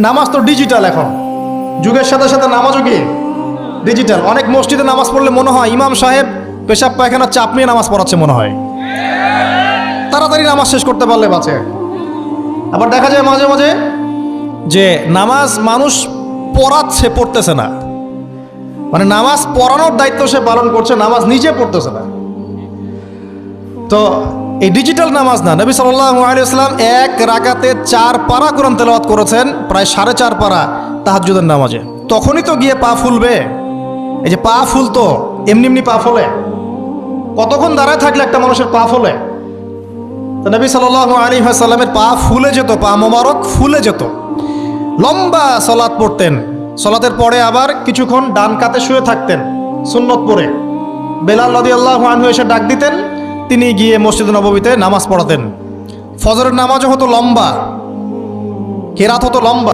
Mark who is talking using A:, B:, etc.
A: নামাজ তো ডিজিটাল, এখন যুগের সাথে সাথে নামাজও কি ডিজিটাল। অনেক মসজিদে নামাজ পড়লে মনে হয় ইমাম সাহেব পেশাব পায়খানা চাপ নিয়ে নামাজ পড়াচ্ছে মনে হয়, তাড়াতাড়ি নামাজ শেষ করতে পারলে বাঁচে। আবার দেখা যায় মাঝে মাঝে যে নামাজ মানুষ পড়াচ্ছে, পড়তেছে না, মানে নামাজ পড়ানোর দায়িত্ব সে পালন করছে, নামাজ নিজে পড়তেছে না। তো এই ডিজিটাল নামাজ না, নবী সাল্লাল্লাহু আলাইহি ওয়াসাল্লাম এক রাকাতে 4 পারা কোরআন তেলাওয়াত করেছেন, প্রায় 4.5 পারা তাহাজ্জুদের নামাজে। তখনই তো গিয়ে পা ফুলবে। এই যে পা ফুলতো, এমনি এমনি পা ফলে? কতক্ষণ দাঁড়ায় থাকলে একটা মানুষের পা ফলে? তো নবী সাল্লাল্লাহু আলাইহি ওয়াসাল্লামের পা ফুলে যেত, পা মোবারক ফুলে যেত। লম্বা সালাত পড়তেন, সালাতের পরে আবার কিছুক্ষণ ডান কাতে শুয়ে থাকতেন সুন্নত পড়ে। বেলাল রাদিয়াল্লাহু আনহু এসে ডাক দিতেন, তিনি গিয়ে মসজিদ নববীতে নামাজ পড়াতেন। ফজরের নামাজও হতো লম্বা, কেরাত হতো লম্বা।